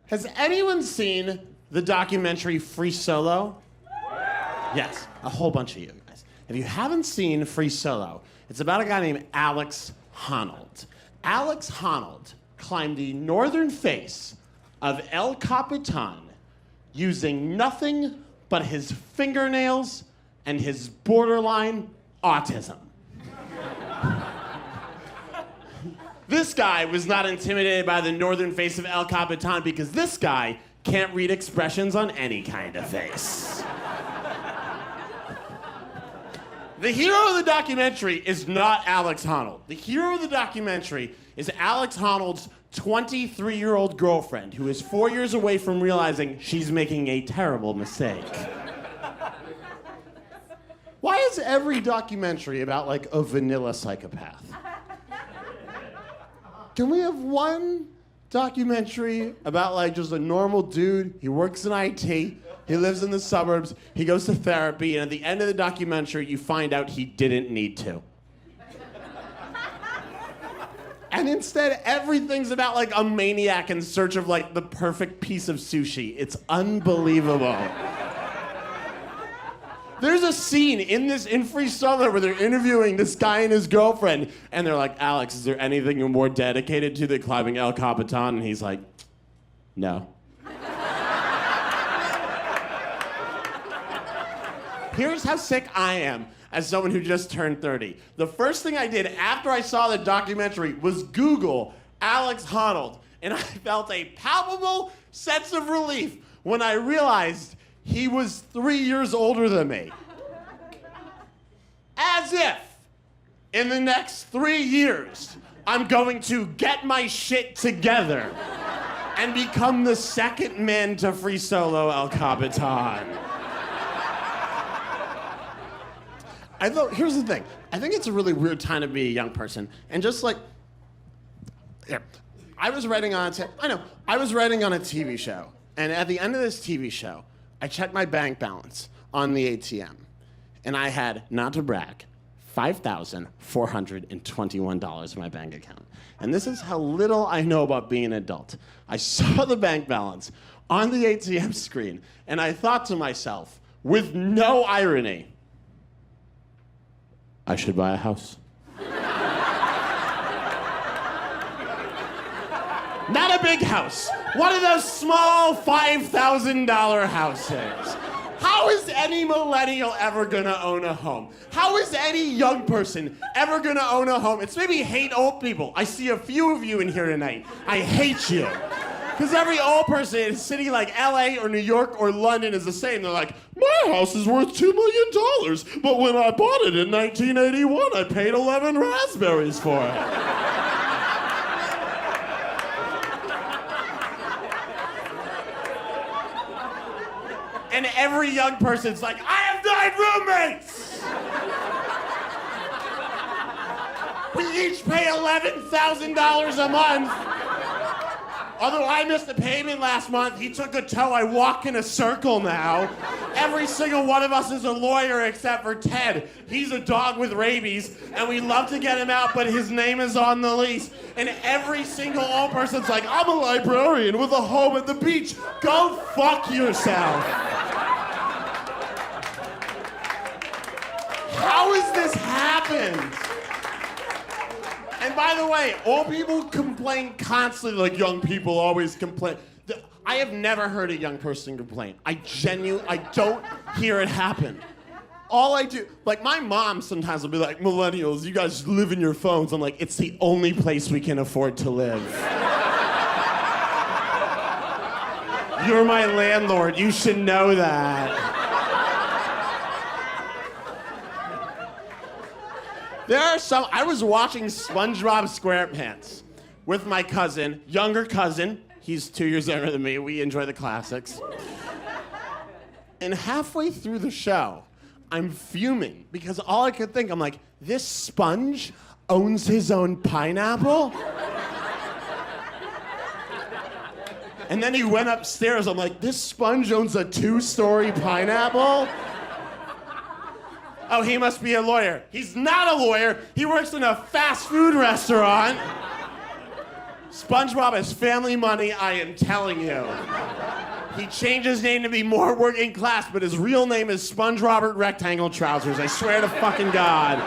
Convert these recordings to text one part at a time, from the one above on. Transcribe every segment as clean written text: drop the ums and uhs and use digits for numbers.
Has anyone seen the documentary Free Solo? Yes, a whole bunch of you guys. If you haven't seen Free Solo, it's about a guy named Alex Honnold. Alex Honnold climbed the northern face of El Capitan using nothing but his fingernails and his borderline autism. This guy was not intimidated by the northern face of El Capitan because this guy can't read expressions on any kind of face. The hero of the documentary is not Alex Honnold. The hero of the documentary is Alex Honnold's 23-year-old girlfriend, who is 4 years away from realizing she's making a terrible mistake. Why is every documentary about, like, a vanilla psychopath? Can we have one documentary about, like, just a normal dude? He works in IT, he lives in the suburbs, he goes to therapy, and at the end of the documentary, you find out he didn't need to. And instead, everything's about, like, a maniac in search of, like, the perfect piece of sushi. It's unbelievable. There's a scene in Free Solo where they're interviewing this guy and his girlfriend, and they're like, Alex, is there anything you're more dedicated to than climbing El Capitan? And he's like, no. Here's how sick I am as someone who just turned 30. The first thing I did after I saw the documentary was Google Alex Honnold, and I felt a palpable sense of relief when I realized he was 3 years older than me. As if, in the next 3 years, I'm going to get my shit together and become the second man to Free Solo El Capitan. Here's the thing. I think it's a really weird time to be a young person. And just like, yeah, I was writing on a TV show. And at the end of this TV show, I checked my bank balance on the ATM, and I had, not to brag, $5,421 in my bank account. And this is how little I know about being an adult. I saw the bank balance on the ATM screen, and I thought to myself, with no irony, I should buy a house. Not a big house. One of those small $5,000 houses. How is any millennial ever gonna own a home? How is any young person ever gonna own a home? It's maybe hate old people. I see a few of you in here tonight. I hate you. Because every old person in a city like LA or New York or London is the same. They're like, my house is worth $2 million, but when I bought it in 1981, I paid 11 raspberries for it. And every young person's like, I have 9 roommates! We each pay $11,000 a month. Although I missed a payment last month, he took a tow, I walk in a circle now. Every single one of us is a lawyer except for Ted. He's a dog with rabies, and we love to get him out, but his name is on the lease. And every single old person's like, I'm a librarian with a home at the beach. Go fuck yourself. How has this happened? And by the way, old people complain constantly, like young people always complain. I have never heard a young person complain. I don't hear it happen. All I do, like my mom sometimes will be like, millennials, you guys live in your phones. I'm like, it's the only place we can afford to live. You're my landlord, you should know that. I was watching SpongeBob SquarePants with my cousin, younger cousin. He's 2 years younger than me. We enjoy the classics. And halfway through the show, I'm fuming because all I could think, I'm like, this sponge owns his own pineapple? And then he went upstairs. I'm like, this sponge owns a 2-story pineapple? Oh, he must be a lawyer. He's not a lawyer. He works in a fast food restaurant. SpongeBob has family money, I am telling you. He changed his name to be more working class, but his real name is Sponge Robert Rectangle Trousers. I swear to fucking God.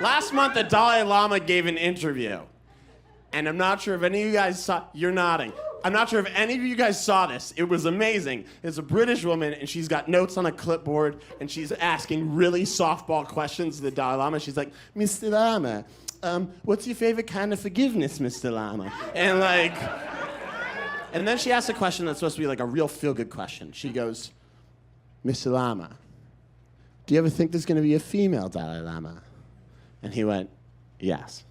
Last month, the Dalai Lama gave an interview. And I'm not sure if any of you guys saw, you're nodding. I'm not sure if any of you guys saw this. It was amazing. It's a British woman, and she's got notes on a clipboard, and she's asking really softball questions to the Dalai Lama. She's like, Mr. Lama, what's your favorite kind of forgiveness, Mr. Lama? And then she asks a question that's supposed to be like a real feel-good question. She goes, Mr. Lama, do you ever think there's going to be a female Dalai Lama? And he went, yes.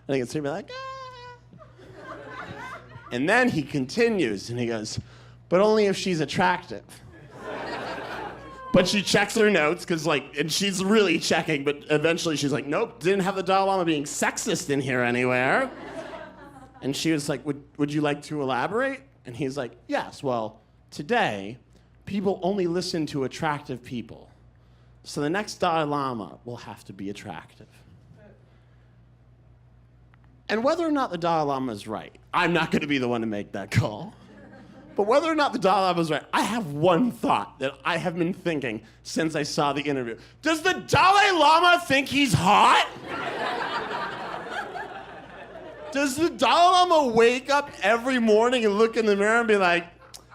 And I can see me like, ah. And then he continues, and he goes, but only if she's attractive. But she checks her notes, and she's really checking, but eventually she's like, nope, didn't have the Dalai Lama being sexist in here anywhere. And she was like, would you like to elaborate? And he's like, yes, well, today, people only listen to attractive people. So the next Dalai Lama will have to be attractive. And whether or not the Dalai Lama is right, I'm not going to be the one to make that call. But whether or not the Dalai Lama is right, I have one thought that I have been thinking since I saw the interview. Does the Dalai Lama think he's hot? Does the Dalai Lama wake up every morning and look in the mirror and be like,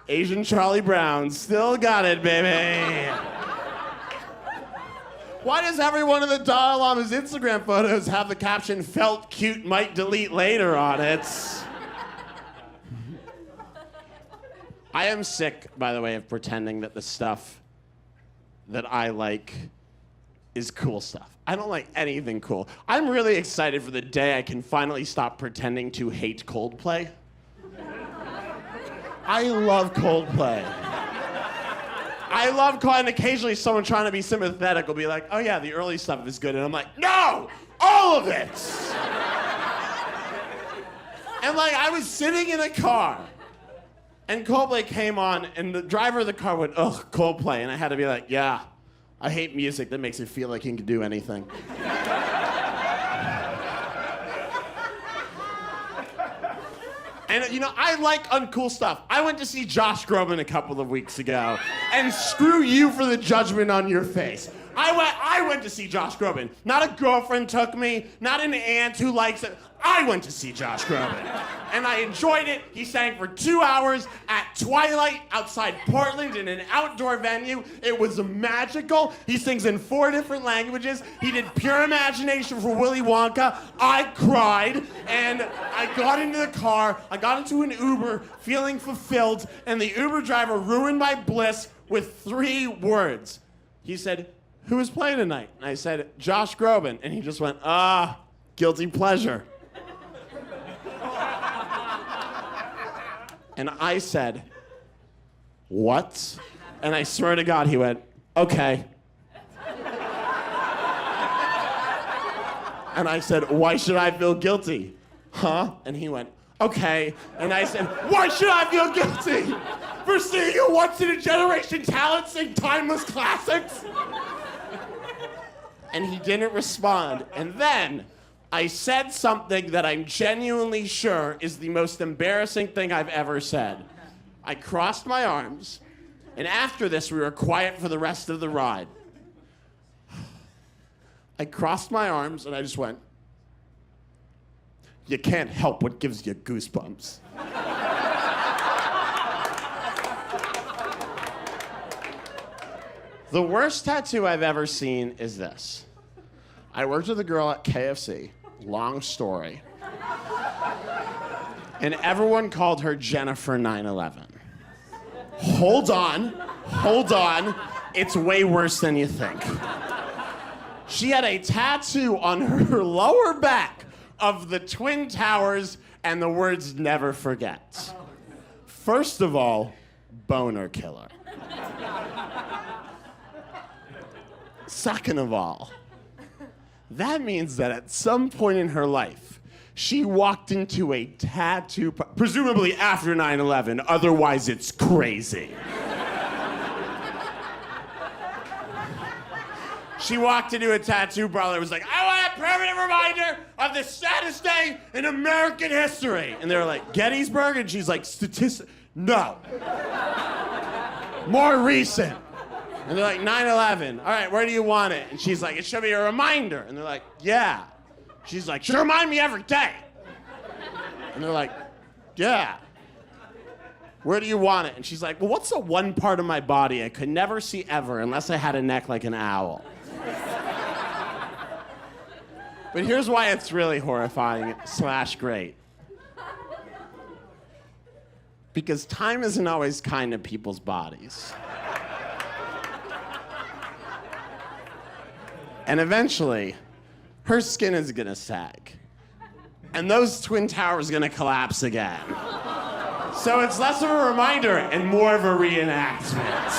Asian Charlie Brown, still got it, baby. Why does every one of the Dalai Lama's Instagram photos have the caption, felt cute, might delete later on it? I am sick, by the way, of pretending that the stuff that I like is cool stuff. I don't like anything cool. I'm really excited for the day I can finally stop pretending to hate Coldplay. I love Coldplay. I love calling occasionally someone trying to be sympathetic will be like, oh yeah, the early stuff is good. And I'm like, no, all of it. And I was sitting in a car and Coldplay came on and the driver of the car went, ugh, Coldplay. And I had to be like, yeah, I hate music that makes it feel like you can do anything. And, I like uncool stuff. I went to see Josh Groban a couple of weeks ago, and screw you for the judgment on your face. I went to see Josh Groban. Not a girlfriend took me, not an aunt who likes it. I went to see Josh Groban. And I enjoyed it. He sang for 2 hours at twilight outside Portland in an outdoor venue. It was magical. He sings in 4 different languages. He did Pure Imagination for Willy Wonka. I cried, and I got into the car. I got into an Uber feeling fulfilled, and the Uber driver ruined my bliss with 3 words. He said, who is playing tonight? And I said, Josh Groban. And he just went, guilty pleasure. And I said, what? And I swear to God, he went, okay. And I said, why should I feel guilty? Huh? And he went, okay. And I said, why should I feel guilty? For seeing a once-in-a-generation talent sing timeless classics? And he didn't respond. And then I said something that I'm genuinely sure is the most embarrassing thing I've ever said. I crossed my arms, and after this, we were quiet for the rest of the ride. I crossed my arms, and I just went, you can't help what gives you goosebumps. The worst tattoo I've ever seen is this. I worked with a girl at KFC. Long story. And everyone called her Jennifer 9/11. Hold on. It's way worse than you think. She had a tattoo on her lower back of the Twin Towers and the words never forget. First of all, boner killer. Second of all, that means that at some point in her life, she walked into a tattoo, presumably after 9/11, otherwise it's crazy. She walked into a tattoo parlor and was like, I want a permanent reminder of the saddest day in American history. And they were like, Gettysburg? And she's like, no. More recent. And they're like, 9/11. All right, where do you want it? And she's like, it should be a reminder. And they're like, yeah. She's like, should remind me every day. And they're like, yeah. Where do you want it? And she's like, well, what's the one part of my body I could never see ever unless I had a neck like an owl? But here's why it's really horrifying / great. Because time isn't always kind to people's bodies. And eventually, her skin is gonna sag. And those Twin Towers are gonna collapse again. So it's less of a reminder and more of a reenactment.